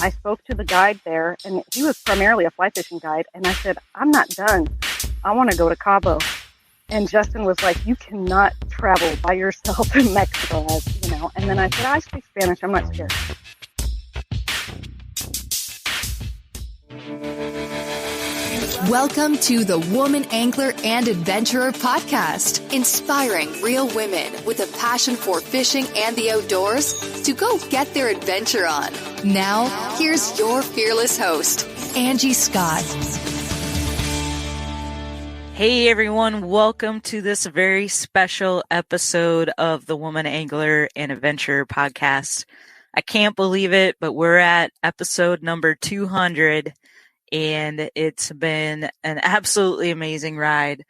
I spoke to the guide there, and he was primarily a fly fishing guide, and I said, I'm not done. I want to go to Cabo. And Justin was like, you cannot travel by yourself in Mexico, And then I said, I speak Spanish. I'm not scared. Welcome to the Woman Angler and Adventurer podcast, inspiring real women with a passion for fishing and the outdoors to go get their adventure on. Now, here's your fearless host, Angie Scott. Hey everyone, welcome to this very special episode of the Woman Angler and Adventurer podcast. I can't believe it, but we're at episode number 200. And it's been an absolutely amazing ride.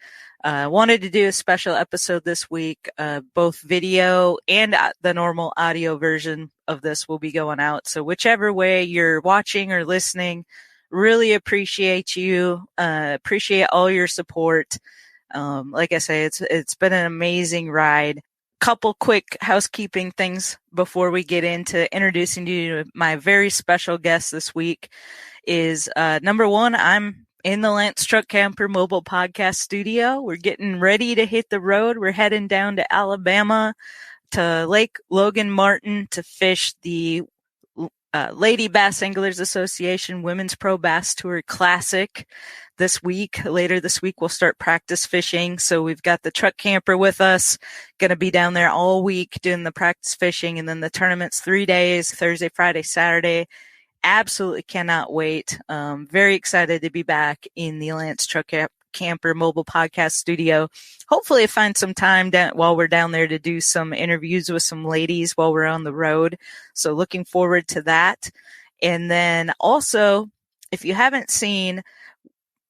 Wanted to do a special episode this week. Both video and the normal audio version of this will be going out. So whichever way you're watching or listening, really appreciate you. Appreciate all your support. Like I say, it's been an amazing ride. Couple quick housekeeping things before we get into introducing you to my very special guest this week. Is number one, I'm in the Lance Truck Camper Mobile Podcast Studio. We're getting ready to hit the road. We're heading down to Alabama to Lake Logan Martin to fish the Lady Bass Anglers Association Women's Pro Bass Tour Classic this week. Later this week, we'll start practice fishing. So we've got the truck camper with us, going to be down there all week doing the practice fishing. And then the tournament's 3 days, Thursday, Friday, Saturday. Absolutely cannot wait. Very excited to be back in the Lance Truck Camper Mobile Podcast Studio. Hopefully I find some time while we're down there to do some interviews with some ladies while we're on the road. So looking forward to that. And then also, if you haven't seen,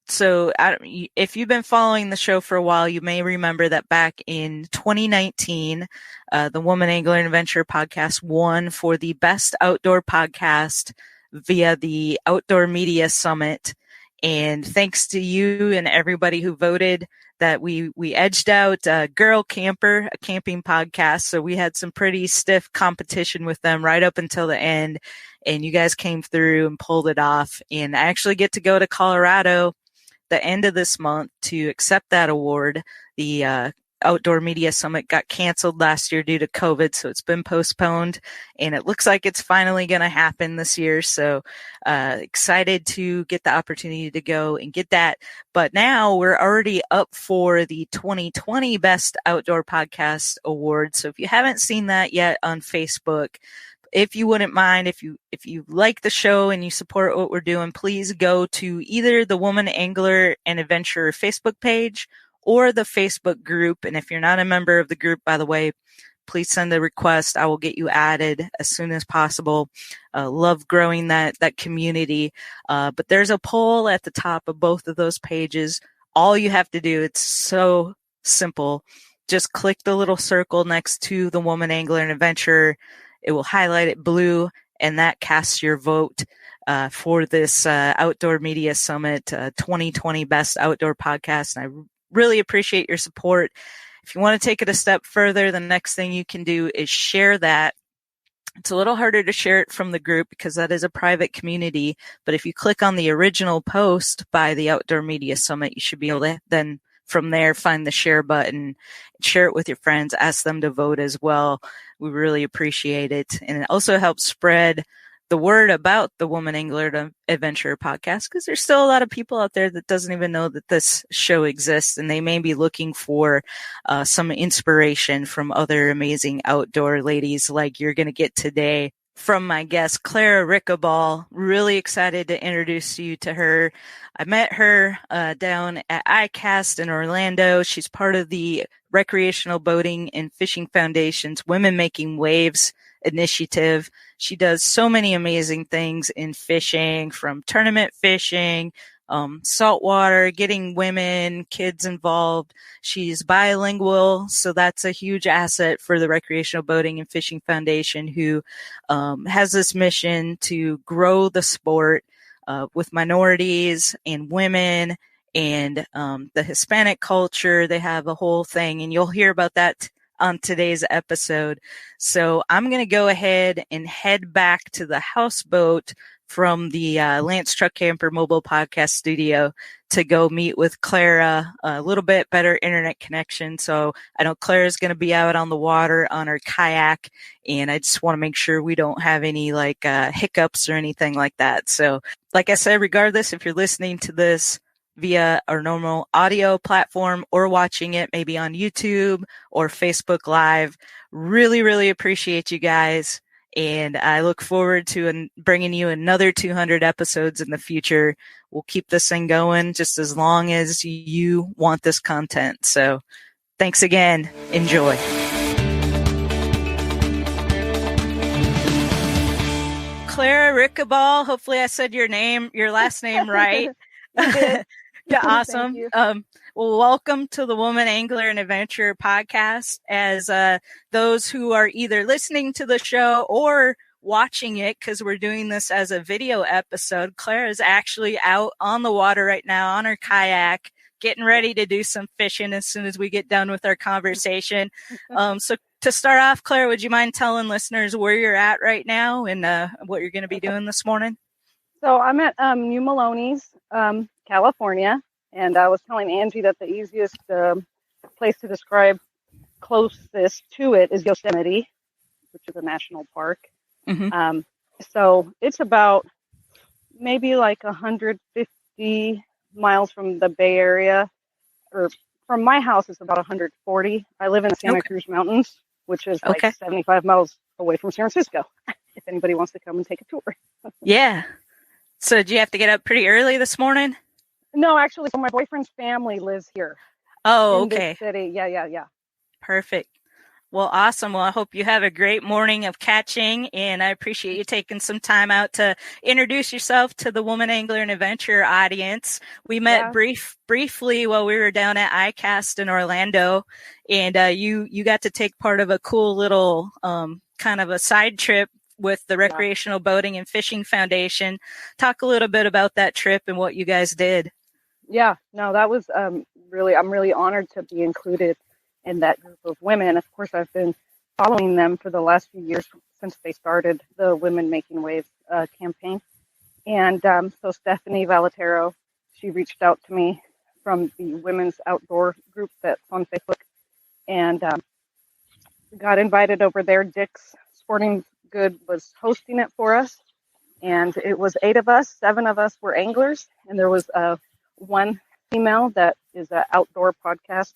if you've been following the show for a while, you may remember that back in 2019, the Woman Angler and Adventurer podcast won for the best outdoor podcast via the Outdoor Media Summit. And thanks to you and everybody who voted, that we edged out Girl Camper, a camping podcast. So we had some pretty stiff competition with them right up until the end. And you guys came through and pulled it off. And I actually get to go to Colorado the end of this month to accept that award. The Outdoor Media Summit got canceled last year due to COVID, so it's been postponed, and it looks like it's finally going to happen this year. So excited to get the opportunity to go and get that. But now we're already up for the 2020 Best Outdoor Podcast Award. So if you haven't seen that yet on Facebook, if you wouldn't mind, if you like the show and you support what we're doing, please go to either the Woman Angler and Adventurer Facebook page or the Facebook group. And if you're not a member of the group, by the way, please send a request. I will get you added as soon as possible. Love growing that community. But there's a poll at the top of both of those pages. All you have to do, it's so simple. Just click the little circle next to the Woman Angler and Adventurer. It will highlight it blue, and that casts your vote for this Outdoor Media Summit 2020 Best Outdoor Podcast. And I really appreciate your support. If you want to take it a step further, the next thing you can do is share that. It's a little harder to share it from the group because that is a private community. But if you click on the original post by the Outdoor Media Summit, you should be able to then from there find the share button, share it with your friends, ask them to vote as well. We really appreciate it. And it also helps spread the word about the Woman Angler and Adventurer podcast, because there's still a lot of people out there that doesn't even know that this show exists, and they may be looking for some inspiration from other amazing outdoor ladies like you're going to get today from my guest, Clara Ricabal. Really excited to introduce you to her. I met her down at ICAST in Orlando. She's part of the Recreational Boating and Fishing Foundation's Women Making Waves initiative. She does so many amazing things in fishing, from tournament fishing, saltwater, getting women, kids involved. She's bilingual, so that's a huge asset for the Recreational Boating and Fishing Foundation, who has this mission to grow the sport with minorities and women and the Hispanic culture. They have a whole thing, and you'll hear about that on today's episode. So I'm going to go ahead and head back to the houseboat from the Lance Truck Camper Mobile Podcast Studio to go meet with Clara, a little bit better internet connection. So I know Clara's going to be out on the water on her kayak, and I just want to make sure we don't have any hiccups or anything like that. So like I said, regardless if you're listening to this via our normal audio platform or watching it maybe on YouTube or Facebook Live, really, really appreciate you guys. And I look forward to bringing you another 200 episodes in the future. We'll keep this thing going just as long as you want this content. So thanks again. Enjoy. Clara Ricabal. Hopefully I said your last name right. You did. Yeah, awesome. Thank you. Well, welcome to the Woman Angler and Adventurer podcast. As those who are either listening to the show or watching it, because we're doing this as a video episode, Clara is actually out on the water right now on her kayak, getting ready to do some fishing as soon as we get done with our conversation. So to start off, Clara, would you mind telling listeners where you're at right now and what you're going to be doing this morning? So I'm at New Maloney's, California, and I was telling Angie that the easiest place to describe closest to it is Yosemite, which is a national park. Mm-hmm. So it's about maybe like 150 miles from the Bay Area, or from my house it's about 140. I live in the Santa Cruz Mountains, which is like 75 miles away from San Francisco, if anybody wants to come and take a tour. Yeah. So did you have to get up pretty early this morning? No, actually, my boyfriend's family lives here. Oh, in okay. This city. Yeah. Perfect. Well, awesome. Well, I hope you have a great morning of catching, and I appreciate you taking some time out to introduce yourself to the Woman Angler and Adventurer audience. We met briefly while we were down at ICAST in Orlando, and you got to take part of a cool little kind of a side trip with the Recreational Boating and Fishing Foundation. Talk a little bit about that trip and what you guys did. Yeah, no, that was I'm really honored to be included in that group of women. Of course, I've been following them for the last few years since they started the Women Making Waves campaign. And so Stephanie Valetero, she reached out to me from the Women's Outdoor group that's on Facebook, and got invited over there. Dick's Sporting Good was hosting it for us, and it was 8 of us. 7 of us were anglers, and there was one female that is an outdoor podcast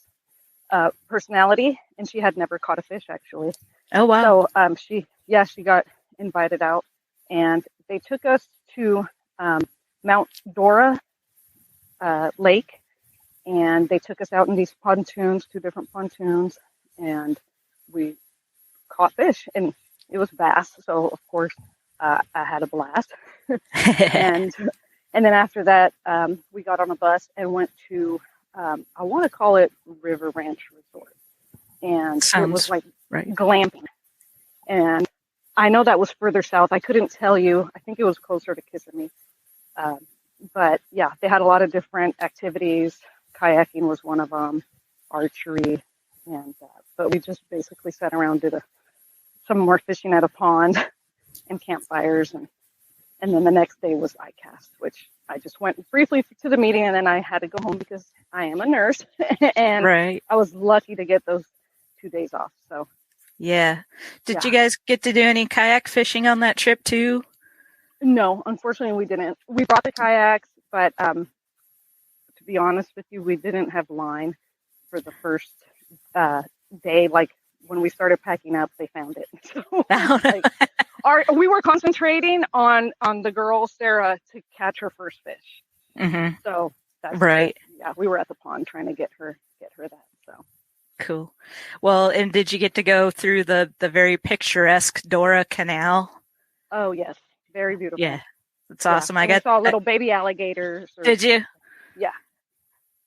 personality, and she had never caught a fish actually. Oh wow! So she got invited out, and they took us to Mount Dora Lake, and they took us out in these pontoons, 2 different pontoons, and we caught fish, and it was bass. So of course I had a blast. And then after that, we got on a bus and went to, I want to call it River Ranch Resort. And it was like glamping. And I know that was further south. I couldn't tell you. I think it was closer to Kissimmee. But yeah, they had a lot of different activities. Kayaking was one of them, archery. And but we just basically sat around, did some more fishing at a pond and campfires, and then the next day was ICAST, which I just went briefly to the meeting, and then I had to go home because I am a nurse, and I was lucky to get those 2 days off. So yeah. Did you guys get to do any kayak fishing on that trip too? No, unfortunately we didn't. We brought the kayaks, but to be honest with you, we didn't have line for the first day. Like when we started packing up, they found it. So we were concentrating on the girl Sarah to catch her first fish. Mm-hmm. So that's yeah, we were at the pond trying to get her that. So cool. Well, and did you get to go through the very picturesque Dora Canal? Oh yes, very beautiful. Yeah, that's awesome. I saw little baby alligators. Did you? Yeah.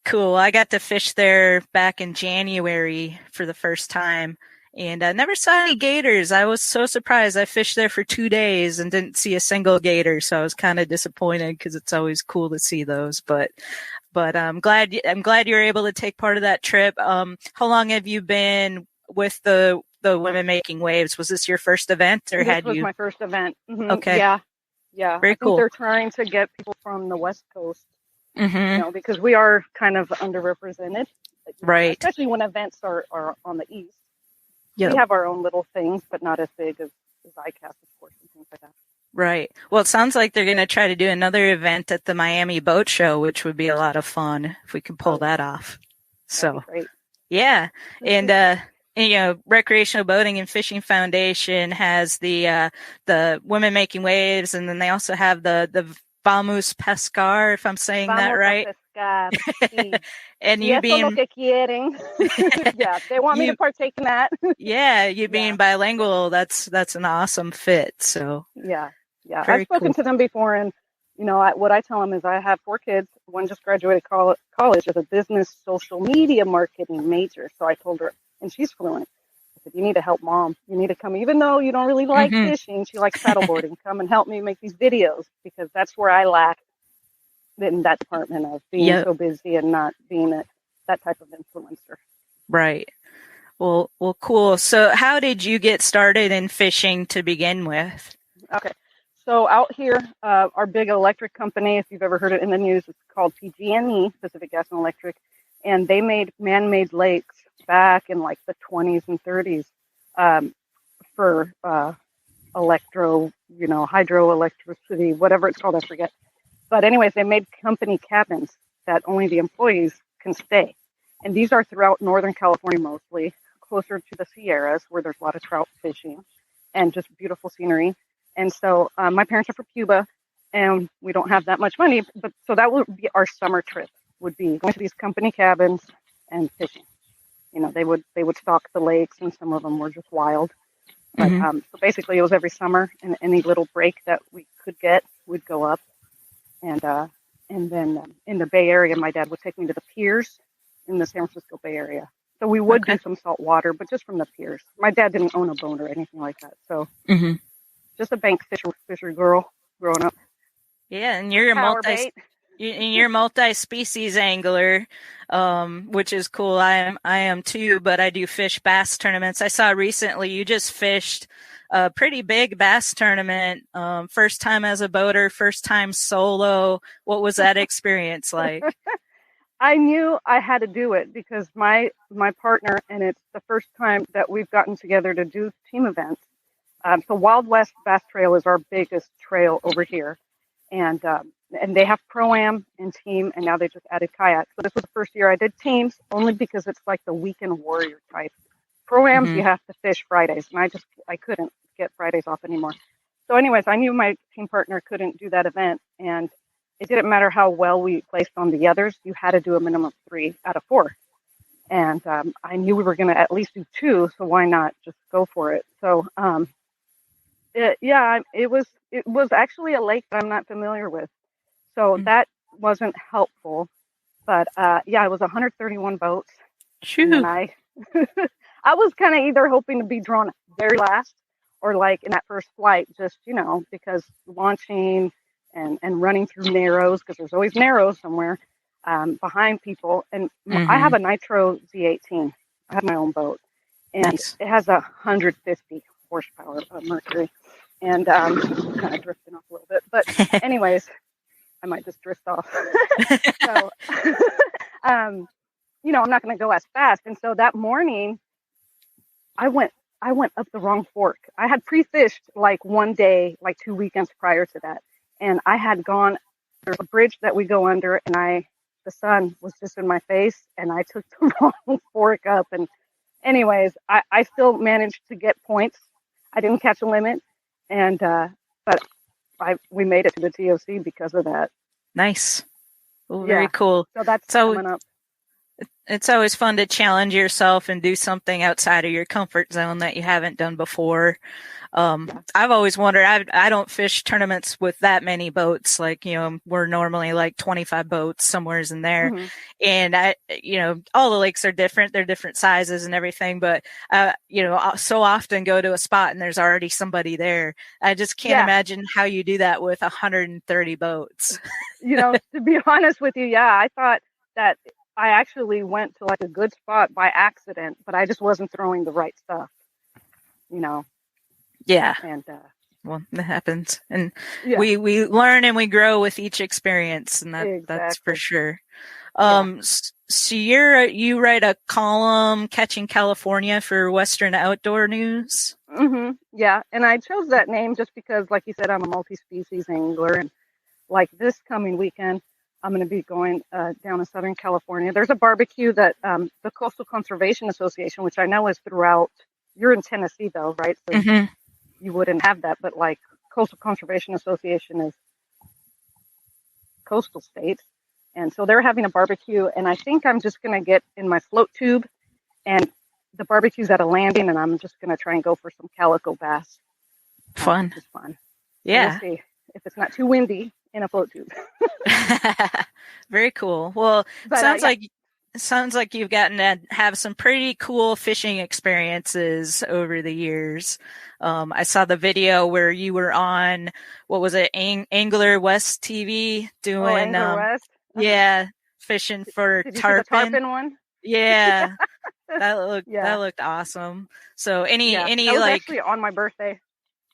Cool. I got to fish there back in January for the first time, and I never saw any gators. I was so surprised. I fished there for 2 days and didn't see a single gator, so I was kind of disappointed because it's always cool to see those. But I'm glad you were able to take part of that trip. How long have you been with the Women Making Waves? Was this your first event, or this was my first event? Mm-hmm. Okay. Yeah. Yeah, Very I think cool. they're trying to get people from the West Coast, Mm-hmm. because we are kind of underrepresented, Right. especially when events are on the East. We Yep. have our own little things, but not as big as ICAST, of course, and things like that. Right. Well, it sounds like they're going to try to do another event at the Miami Boat Show, which would be a lot of fun if we can pull that off. That'd be So, great. yeah. And Recreational Boating and Fishing Foundation has the Women Making Waves, and then they also have the Vamos Pescar, if I'm saying that Vamos right. a pescar. Sí. And Y you eso es lo being que quieren. Yeah, they want me to you partake in that. you Yeah, being bilingual, that's an awesome fit. So yeah. I've very spoken cool. to them before, and what I tell them is I have 4 kids. One just graduated college as a business social media marketing major. So I told her, and she's fluent. I said, you need to help mom. You need to come, even though you don't really like Mm-hmm. fishing. She likes paddleboarding. Come and help me make these videos, because that's where I lack in that department of being Yep. so busy and not being that type of influencer. Right. Well, cool. So how did you get started in fishing to begin with? Okay. So out here, our big electric company, if you've ever heard it in the news, it's called PG&E, Pacific Gas and Electric, and they made man-made lakes back in like the 20s and 30s for hydroelectricity, whatever it's called, I forget. But anyways, they made company cabins that only the employees can stay. And these are throughout Northern California mostly, closer to the Sierras, where there's a lot of trout fishing and just beautiful scenery. And so my parents are from Cuba, and we don't have that much money. But so that would be our summer trip, would be going to these company cabins and fishing. They would stock the lakes, and some of them were just wild. But so basically, it was every summer, and any little break that we could get, we'd go up. And then in the Bay Area, my dad would take me to the piers in the San Francisco Bay Area. So we would do some salt water, but just from the piers. My dad didn't own a boat or anything like that. So just a bank fisher girl growing up. Yeah, and you're a multi-species angler, which is cool. I am too, but I do fish bass tournaments. I saw recently you just fished a pretty big bass tournament. First time as a boater, first time solo. What was that experience like? I knew I had to do it because my partner, and it's the first time that we've gotten together to do team events. So Wild West Bass Trail is our biggest trail over here, and they have Pro-Am and team, and now they just added kayak. So this was the first year I did teams, only because it's like the weekend warrior type. Pro-Ams, you have to fish Fridays, and I couldn't get Fridays off anymore. So anyways, I knew my team partner couldn't do that event, and it didn't matter how well we placed on the others. You had to do a minimum of 3 out of 4. And I knew we were going to at least do 2, so why not just go for it? So it was actually a lake that I'm not familiar with, so that wasn't helpful. But it was 131 boats, and then I was kind of either hoping to be drawn very last or like in that first flight, just because launching and running through narrows, because there's always narrows somewhere behind people. And I have a Nitro Z18. I have my own boat, and it has 150 horsepower of Mercury. And kind of drifting off a little bit, but anyways, I might just drift off. So, I'm not going to go as fast. And so that morning, I went up the wrong fork. I had pre-fished like one day, like 2 weekends prior to that. And I had gone, there's a bridge that we go under, and the sun was just in my face, and I took the wrong fork up. And anyways, I still managed to get points. I didn't catch a limit. And, but we made it to the TOC because of that. Nice. Well, very cool. So that's coming up. It's always fun to challenge yourself and do something outside of your comfort zone that you haven't done before. I've always wondered, I don't fish tournaments with that many boats. Like, we're normally like 25 boats somewheres in there. And all the lakes are different. They're different sizes and everything, but, so often go to a spot and there's already somebody there. I just can't imagine how you do that with 130 boats. To be honest with you, I thought that I actually went to like a good spot by accident, but I just wasn't throwing the right stuff, Yeah. And well, that happens. And Yeah, we learn and we grow with each experience, and that's for exactly. sure. Yeah. So you write a column, Catching California, for Western Outdoor News. Yeah, and I chose that name just because, like you said, I'm a multi-species angler, and like this coming weekend, I'm going to be going down to Southern California. There's a barbecue that the Coastal Conservation Association, which I know is throughout. You're in Tennessee, though, right? So Mm-hmm. you wouldn't have that, but like Coastal Conservation Association is coastal states, and so they're having a barbecue, and I think I'm just going to get in my float tube, and the barbecue's at a landing, and I'm just going to try and go for some calico bass, Fun. which is fun. So Yeah. we'll see if it's not too windy in a float tube. Very cool. Well, But, sounds like you've gotten to have some pretty cool fishing experiences over the years. I saw the video where you were on, what was it, Angler West TV doing, Angler West. yeah, fishing for Did you tarpon. see the tarpon one? Yeah, that Yeah. looked awesome. So any that was like, actually on my birthday.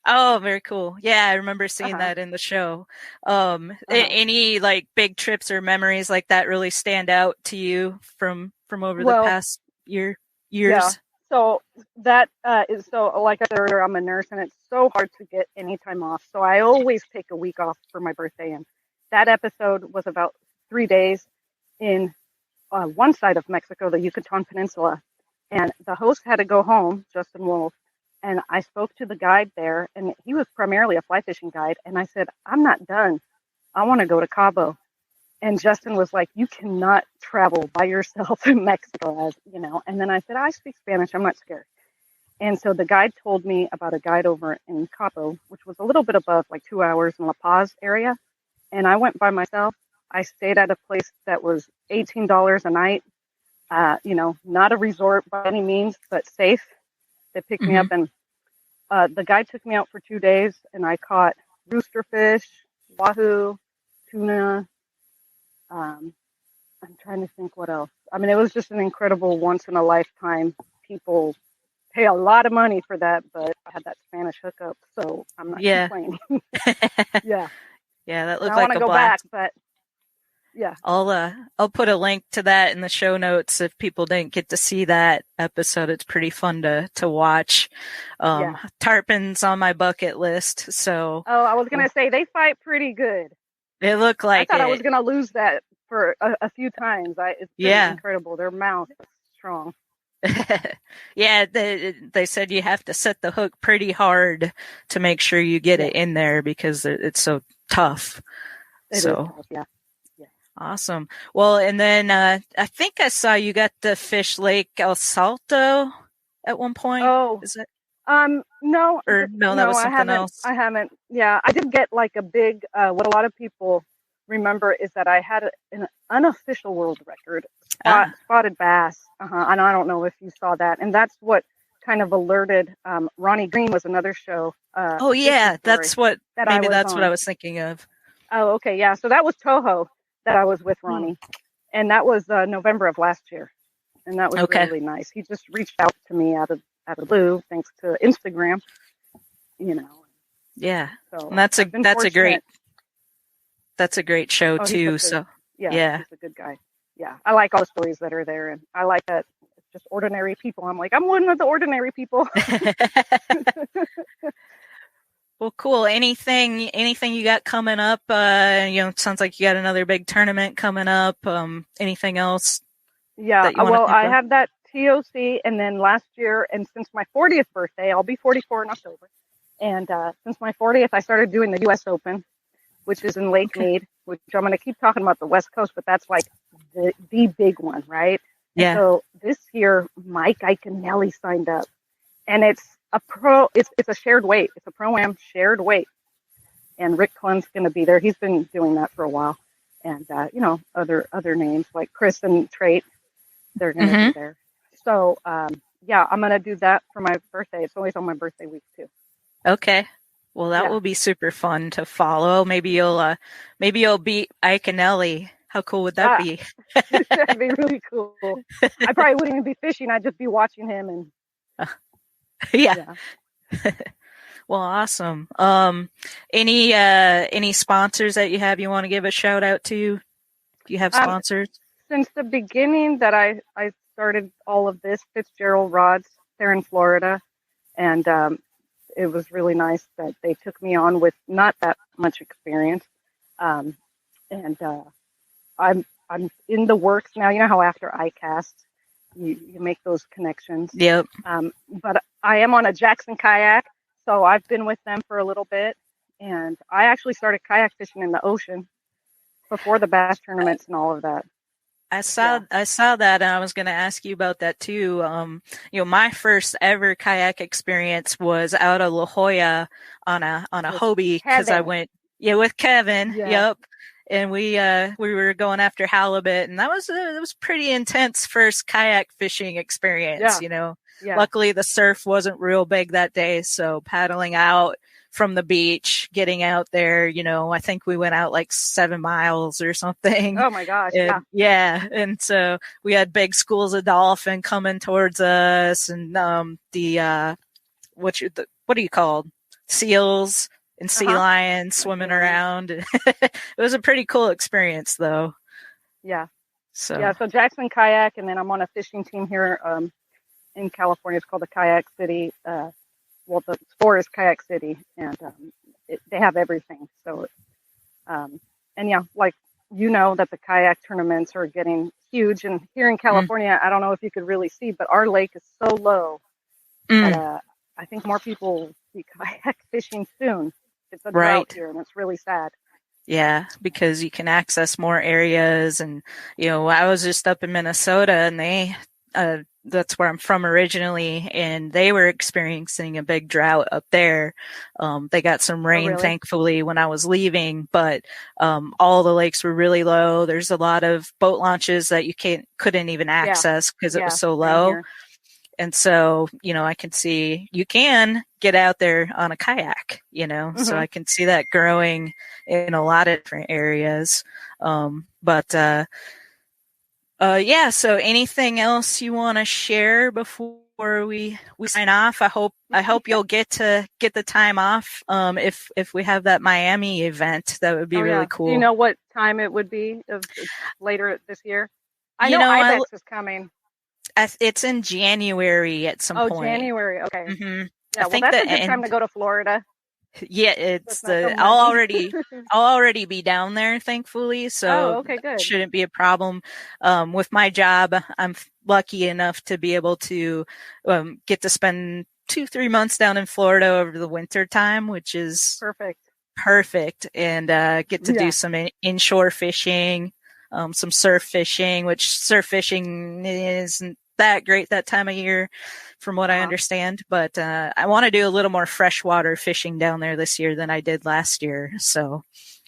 oh, very cool. Yeah, I remember seeing that in the show. Any like big trips or memories like that really stand out to you from over the past years? Yeah. So that is so, like I said earlier, I'm a nurse, and it's so hard to get any time off. So I always take a week off for my birthday, and that episode was about 3 days in one side of Mexico, the Yucatan Peninsula, and the host had to go home, Justin Wolf, and I spoke to the guide there, and he was primarily a fly fishing guide, and I said, I'm not done. I want to go to Cabo. And Justin was like, you cannot travel by yourself in Mexico, and then I said, I speak Spanish. I'm not scared. And so the guide told me about a guide over in Cabo, which was a little bit above, like 2 hours in La Paz area. And I went by myself. I stayed at a place that was $18 a night, not a resort by any means, but safe. They picked me up, and the guide took me out for 2 days, and I caught roosterfish, wahoo, tuna. I'm trying to think what else. I mean, it was just an incredible once-in-a-lifetime. People pay a lot of money for that, but I had that Spanish hookup, so I'm not complaining. Yeah. Yeah, that looked I like want to a go blast. back, but yeah. I'll put a link to that in the show notes if people didn't get to see that episode. It's pretty fun to watch. Tarpon's on my bucket list, so. Oh, I was gonna say they fight pretty good. It looked like I thought I was gonna lose that for a few times. It's incredible. Their mouth is strong. Yeah, they said you have to set the hook pretty hard to make sure you get it in there because it's so tough. It is tough, yeah. Awesome. Well, and then I think I saw you got to fish Lake El Salto at one point. Oh, is it? No. Or no, that was something else. I haven't. Yeah, I did get like a big. What a lot of people remember is that I had an unofficial world record spotted bass. And I don't know if you saw that, and that's what kind of alerted. Ronnie Green was another show. Oh yeah, that's what. Maybe that's what I was thinking of. Oh, okay, yeah. So that was Toho that I was with Ronnie, and that was November of last year, and that was really nice. He just reached out to me out of the blue, thanks to Instagram. Yeah. So and that's a great show too. So he's a good guy. Yeah, I like all the stories that are there, and I like that it's just ordinary people. I'm like, I'm one of the ordinary people. Well, cool. Anything you got coming up? It sounds like you got another big tournament coming up. Anything else? Yeah. Well, I have that TOC, and then last year, and since my 40th birthday, I'll be 44 in October. And since my 40th, I started doing the U.S. Open, which is in Lake Mead, which I'm going to keep talking about the West Coast, but that's like the big one, right? Yeah. And so this year, Mike Iaconelli signed up, and it's a shared weight. It's a Pro-Am shared weight. And Rick Clunn's going to be there. He's been doing that for a while. And, other names like Chris and Trait, they're going to be there. So, I'm going to do that for my birthday. It's always on my birthday week too. Okay. Well, that will be super fun to follow. Maybe you'll beat Iaconelli. How cool would that be? That'd be really cool. I probably wouldn't even be fishing. I'd just be watching him and. Yeah. Well, awesome. Any sponsors that you have you want to give a shout out to? Do you have sponsors? Since the beginning that I started all of this, Fitzgerald Rods, they're in Florida, and it was really nice that they took me on with not that much experience. And I'm in the works now. You know how after ICAST, you make those connections. Yep. But I am on a Jackson kayak, so I've been with them for a little bit, and I actually started kayak fishing in the ocean before the bass tournaments and all of that. I saw that, and I was going to ask you about that too. My first ever kayak experience was out of La Jolla on a Hobie, because I went with Kevin. Yeah. Yep. And we were going after halibut, and it was pretty intense first kayak fishing experience. Yeah. Luckily the surf wasn't real big that day, so paddling out from the beach, getting out there, I think we went out like 7 miles or something. Oh my gosh. And, yeah. And so we had big schools of dolphin coming towards us, and what are you called? Seals and sea lions swimming around. It was a pretty cool experience though. Yeah. So Jackson Kayak, and then I'm on a fishing team here in California. It's called the Kayak City. The store is Kayak City, and they have everything. So, that the kayak tournaments are getting huge. And here in California, I don't know if you could really see, but our lake is so low that I think more people will be kayak fishing soon. It's a drought here, and it's really sad. Yeah, because you can access more areas. And, I was just up in Minnesota, and they that's where I'm from originally, and they were experiencing a big drought up there. They got some rain, thankfully, when I was leaving, but all the lakes were really low. There's a lot of boat launches that you couldn't even access because it was so low. And so, I can see you can get out there on a kayak, so I can see that growing in a lot of different areas. So anything else you want to share before we sign off? I hope you'll get the time off. If we have that Miami event, that would be really cool. Do you know what time it would be later this year? I know IBEX is coming. It's in January at some point. Oh, January. Okay. Mm-hmm. Yeah, that's a good time to go to Florida. Yeah, I'll already be down there, thankfully, so okay, good. Shouldn't be a problem. With my job, I'm lucky enough to be able to get to spend 2-3 months down in Florida over the winter time, which is perfect, and get to do some inshore fishing, some surf fishing, which surf fishing isn't that great that time of year from what I understand, but I want to do a little more freshwater fishing down there this year than I did last year. So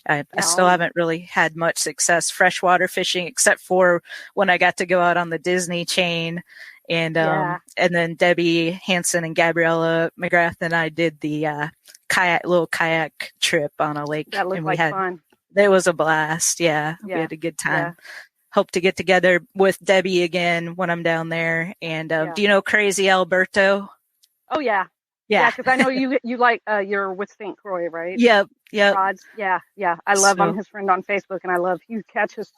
I still haven't really had much success freshwater fishing, except for when I got to go out on the Disney chain, and then Debbie Hansen and Gabriella McGrath and I did the little kayak trip on a lake. That looked like fun. It was a blast. Yeah, we had a good time. Yeah. Hope to get together with Debbie again when I'm down there. And do you know Crazy Alberto? Oh yeah, because I know you like you're with St. Croix, right? Yep. Rods. Yeah. I love him, his friend on Facebook, and I love he catches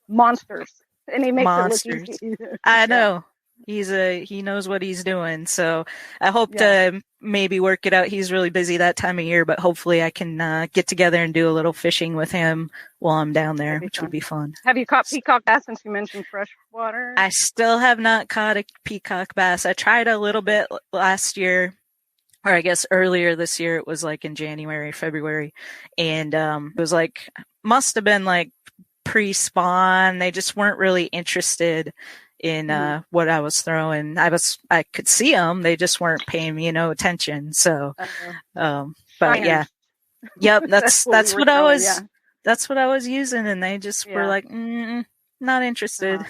monsters, and he makes it look easy. I know. He knows what he's doing. So I hope to maybe work it out. He's really busy that time of year, but hopefully I can get together and do a little fishing with him while I'm down there, which would be fun. Have you caught peacock bass since you mentioned freshwater? I still have not caught a peacock bass. I tried a little bit last year, or I guess earlier this year. It was like in January, February. And it was like, must have been like pre-spawn. They just weren't really interested in what I was throwing. I could see them, they just weren't paying me no attention. So but yep, that's what I was that's what I was using, and they just were like not interested.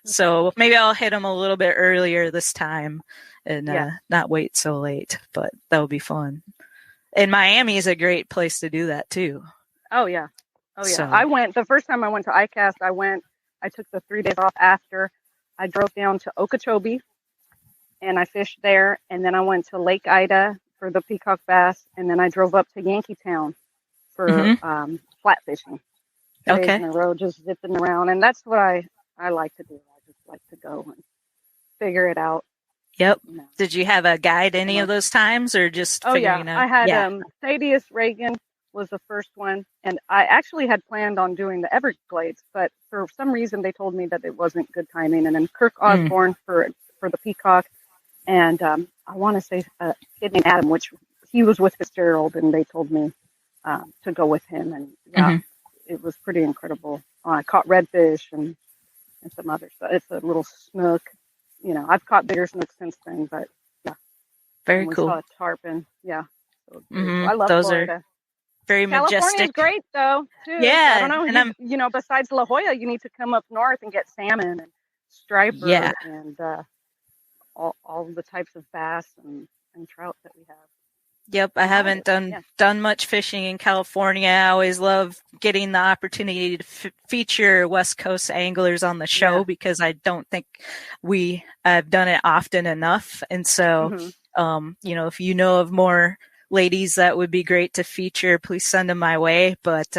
So maybe I'll hit them a little bit earlier this time and not wait so late, but that would be fun. And Miami is a great place to do that too. So, I went the first time I went to ICAST. I took the 3 days off after. I drove down to Okeechobee, and I fished there. And then I went to Lake Ida for the peacock bass, and then I drove up to Yankeetown for flat fishing. 2 days in a row, just zipping around, and that's what I like to do. I just like to go and figure it out. Yep. Did you have a guide any of much. those times, or just figuring it out? I had Thaddeus Reagan was the first one, and I actually had planned on doing the Everglades, but for some reason they told me that it wasn't good timing. And then Kirk Osborne for the peacock, and I want to say a kid named Adam, which he was with Fitzgerald, and they told me to go with him, and it was pretty incredible. I caught redfish and some other stuff. It's a little snook. You know, I've caught bigger snooks since then, but yeah. Very cool. We saw a tarpon. Yeah. So I love those Florida. Are very majestic. California's great though, too. Yeah. I don't know, besides La Jolla, you need to come up north and get salmon and striper and all the types of bass and trout that we have. Yep, I haven't done much fishing in California. I always love getting the opportunity to feature West Coast anglers on the show because I don't think I've done it often enough. And so, you know, if you know of more ladies that would be great to feature, please send them my way. But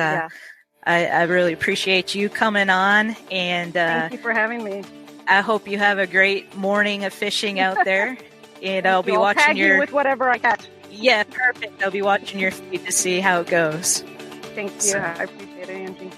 I really appreciate you coming on. And thank you for having me. I hope you have a great morning of fishing out there. And I'll be watching tag you with whatever I catch. Yeah, perfect. I'll be watching your feed to see how it goes. Thank you. I appreciate it, Angie.